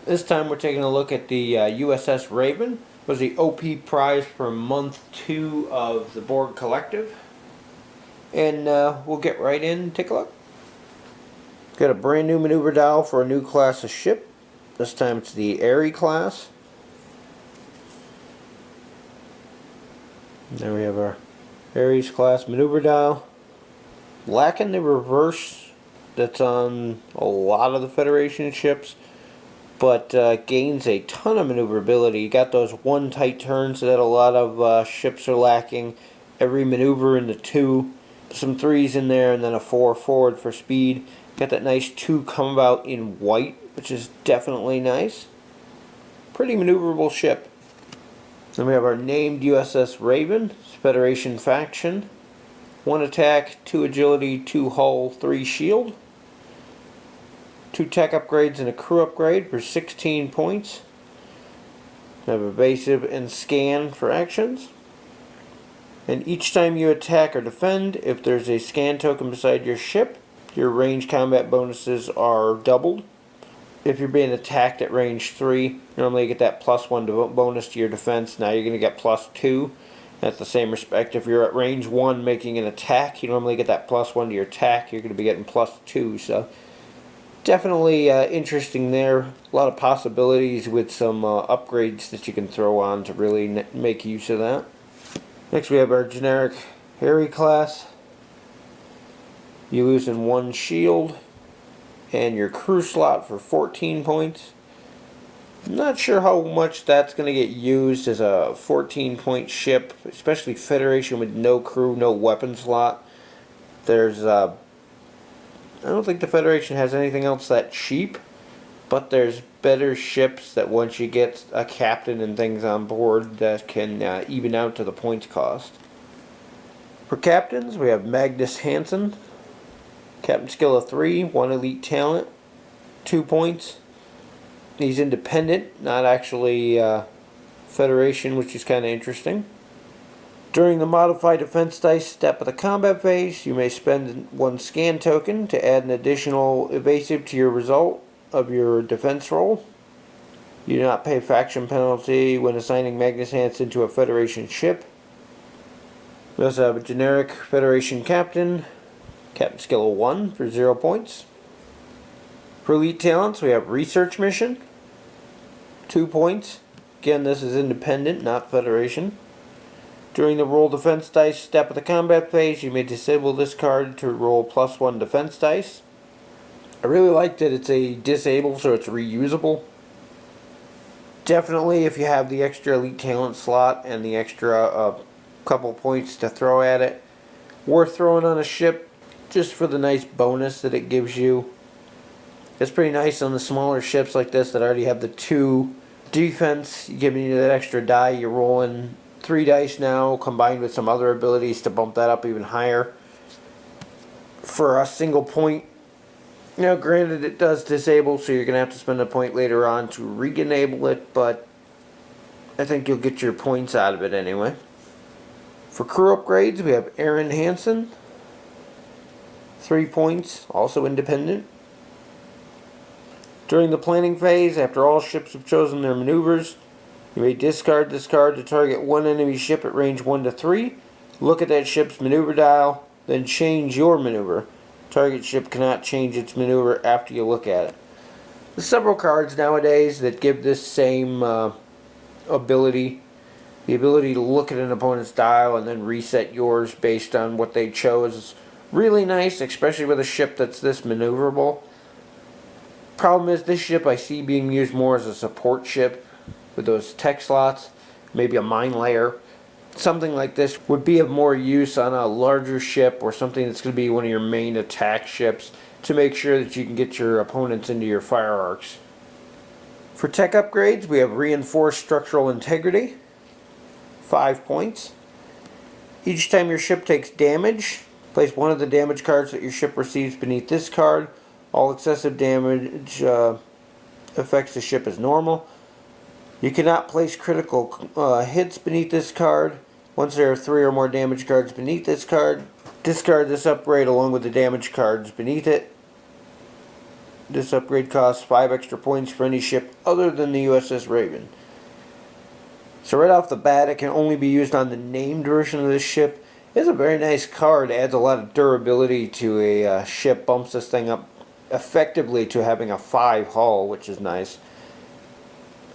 This time we're taking a look at the USS Raven. It was the OP prize for month 2 of the Borg Collective. And we'll get right in and take a look. Got a brand new maneuver dial for a new class of ship. This time it's the Erin class. There we have our Ares class maneuver dial. Lacking the reverse that's on a lot of the Federation ships, but gains a ton of maneuverability. You got those one tight turns that a lot of ships are lacking. Every maneuver in the 2, some 3s in there, and then a 4 forward for speed. Got that nice 2 come about in white, which is definitely nice. Pretty maneuverable ship. Then we have our named USS Raven, Federation faction. 1 attack, 2 agility, 2 hull, 3 shield. 2 tech upgrades and a crew upgrade for 16 points. We have evasive and scan for actions. And each time you attack or defend, if there's a scan token beside your ship, your range combat bonuses are doubled. If you're being attacked at range 3, normally you get that +1 bonus to your defense. Now you're going to get +2. At the same respect, if you're at range 1 making an attack, you normally get that +1 to your attack. You're going to be getting +2. So definitely interesting there. A lot of possibilities with some upgrades that you can throw on to really make use of that. Next we have our generic Harry class. You losing 1 shield and your crew slot for 14 points. I'm not sure how much that's going to get used as a 14-point ship, especially Federation with no crew, no weapon slot. There's I don't think the Federation has anything else that cheap, but there's better ships that once you get a captain and things on board that can even out to the points cost. For captains, we have Magnus and Hansen. Captain skill of 3, 1 elite talent, 2 points. He's independent, not actually Federation, which is kind of interesting. During the modified defense dice step of the combat phase, you may spend 1 scan token to add an additional evasive to your result of your defense roll. You do not pay faction penalty when assigning Magnus Hansen to a Federation ship. We also have a generic Federation captain. Captain skill of 1 for 0 points. For elite talents, we have research mission, 2 points. Again, this is independent, not Federation. During the roll defense dice step of the combat phase, you may disable this card to roll +1 defense dice. I really like that it's a disable, so it's reusable. Definitely, if you have the extra elite talent slot and the extra couple points to throw at it, worth throwing on a ship just for the nice bonus that it gives you. It's pretty nice on the smaller ships like this that already have the 2 defense, giving you that extra die. You're rolling 3 dice now, combined with some other abilities to bump that up even higher. For a single point, now granted it does disable, so you're going to have to spend a point later on to re-enable it, but I think you'll get your points out of it anyway. For crew upgrades, we have Erin Hansen, 3 points, also independent. During the planning phase, after all ships have chosen their maneuvers, you may discard this card to target 1 enemy ship at range 1 to 3. Look at that ship's maneuver dial, then change your maneuver. Target ship cannot change its maneuver after you look at it. There's several cards nowadays that give this same ability. The ability to look at an opponent's dial and then reset yours based on what they chose. Really nice, especially with a ship that's this maneuverable. Problem is, this ship I see being used more as a support ship with those tech slots, maybe a mine layer. Something like this would be of more use on a larger ship or something that's going to be one of your main attack ships to make sure that you can get your opponents into your fire arcs. For tech upgrades, we have reinforced structural integrity, 5 points. Each time your ship takes damage, place 1 of the damage cards that your ship receives beneath this card. All excessive damage affects the ship as normal. You cannot place critical hits beneath this card. Once there are 3 or more damage cards beneath this card, discard this upgrade along with the damage cards beneath it. This upgrade costs 5 extra points for any ship other than the USS Raven. So right off the bat, it can only be used on the named version of this ship. It's a very nice card. It adds a lot of durability to a ship. Bumps this thing up effectively to having a 5 hull, which is nice.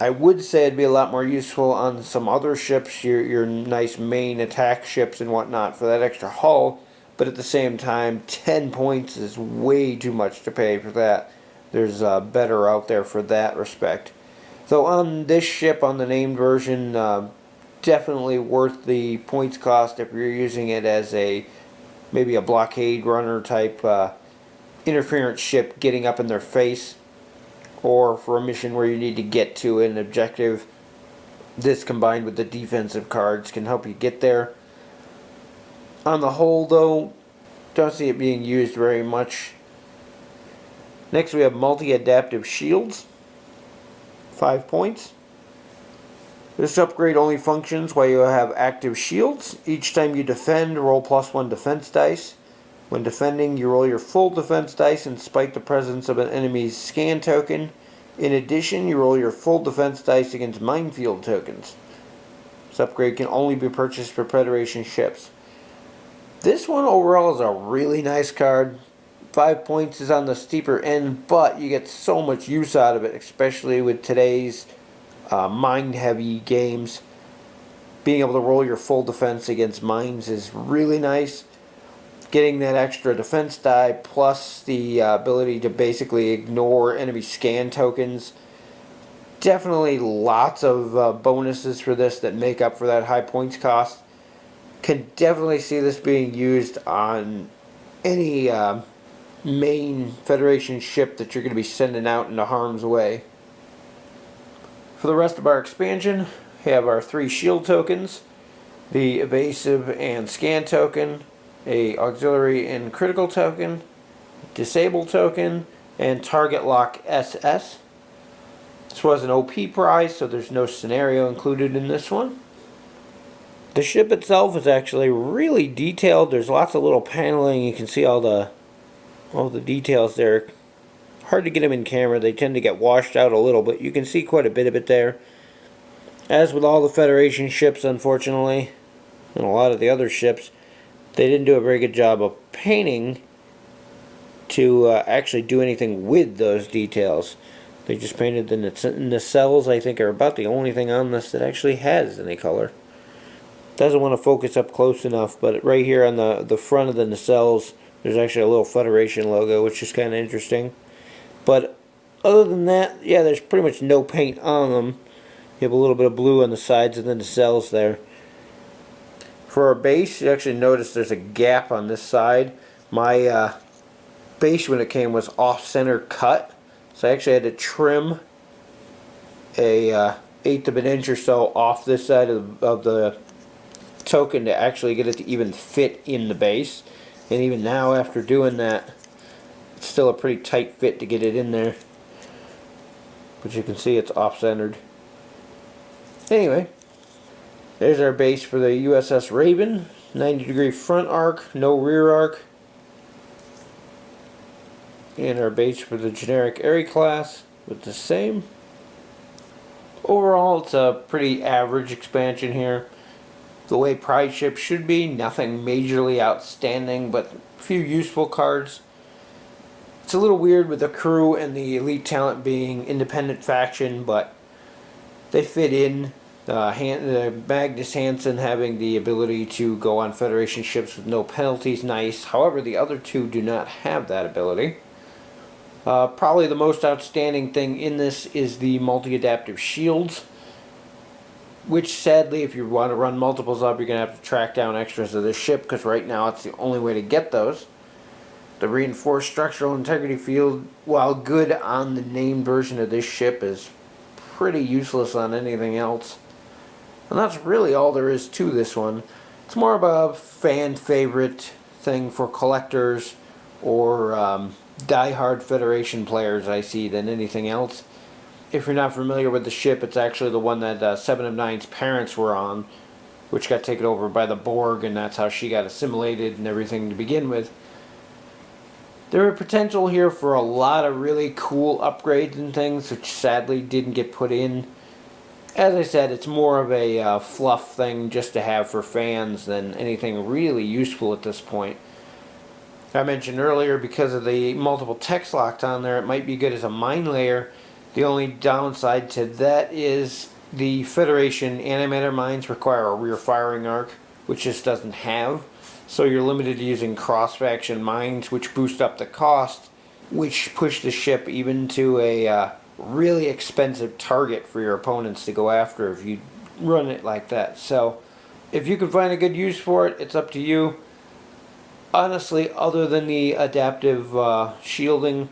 I would say it'd be a lot more useful on some other ships, your nice main attack ships and whatnot, for that extra hull. But at the same time, 10 points is way too much to pay for that. There's better out there for that respect. So on this ship, on the named version, definitely worth the points cost if you're using it as maybe a blockade runner type interference ship getting up in their face, or for a mission where you need to get to an objective. This combined with the defensive cards can help you get there. On the whole though, don't see it being used very much. Next we have MultiAdaptive Shields. 5 points. This upgrade only functions while you have active shields. Each time you defend, roll +1 defense dice. When defending, you roll your full defense dice and spike the presence of an enemy's scan token. In addition, you roll your full defense dice against minefield tokens. This upgrade can only be purchased for Federation ships. This one overall is a really nice card. 5 points is on the steeper end, but you get so much use out of it, especially with today's mind-heavy games. Being able to roll your full defense against mines is really nice. Getting that extra defense die plus the ability to basically ignore enemy scan tokens. Definitely lots of bonuses for this that make up for that high points cost. Can definitely see this being used on any main Federation ship that you're going to be sending out into harm's way. For the rest of our expansion, we have our 3 shield tokens, the evasive and scan token, a auxiliary and critical token, disable token, and target lock SS. This was an OP prize, so there's no scenario included in this one. The ship itself is actually really detailed. There's lots of little paneling. You can see all the details there. Hard to get them in camera. They tend to get washed out a little, but you can see quite a bit of it there. As with all the Federation ships, unfortunately, and a lot of the other ships, they didn't do a very good job of painting to actually do anything with those details. They just painted the nacelles. I think are about the only thing on this that actually has any color. Doesn't want to focus up close enough, but right here on the front of the nacelles, there's actually a little Federation logo, which is kind of interesting. But other than that, yeah, there's pretty much no paint on them. You have a little bit of blue on the sides of the nacelles there. For our base, you actually notice there's a gap on this side. My base when it came was off-center cut, so I actually had to trim a 1/8 of an inch or so off this side of the token to actually get it to even fit in the base. And even now, after doing that, it's still a pretty tight fit to get it in there. But you can see it's off-centered. Anyway, there's our base for the USS Raven. 90-degree front arc, no rear arc. And our base for the generic Aerie class with the same. Overall, it's a pretty average expansion here. The way prize ships should be, nothing majorly outstanding, but a few useful cards. It's a little weird with the crew and the elite talent being independent faction, but they fit in. Magnus Hansen having the ability to go on Federation ships with no penalties, nice. However, the other two do not have that ability. Probably the most outstanding thing in this is the MultiAdaptive Shields, which sadly, if you want to run multiples up, you're going to have to track down extras of this ship, because right now it's the only way to get those. The reinforced structural integrity field, while good on the named version of this ship, is pretty useless on anything else. And that's really all there is to this one. It's more of a fan favorite thing for collectors or die-hard Federation players, I see, than anything else. If you're not familiar with the ship, it's actually the one that 7 of 9's parents were on, which got taken over by the Borg, and that's how she got assimilated and everything to begin with. There are potential here for a lot of really cool upgrades and things, which sadly didn't get put in. As I said, it's more of a fluff thing just to have for fans than anything really useful at this point. I mentioned earlier, because of the multiple text locks on there, it might be good as a mine layer. The only downside to that is the Federation antimatter mines require a rear firing arc, which this doesn't have. So you're limited to using cross-faction mines, which boost up the cost, which push the ship even to a really expensive target for your opponents to go after if you run it like that. So if you can find a good use for it, it's up to you. Honestly, other than the adaptive shielding,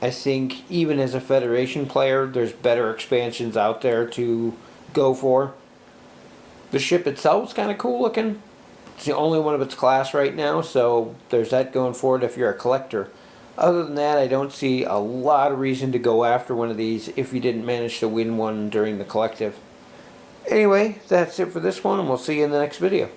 I think even as a Federation player, there's better expansions out there to go for. The ship itself is kind of cool looking. It's the only one of its class right now, so there's that going for it if you're a collector. Other than that, I don't see a lot of reason to go after one of these if you didn't manage to win one during the collective. Anyway, that's it for this one, and we'll see you in the next video.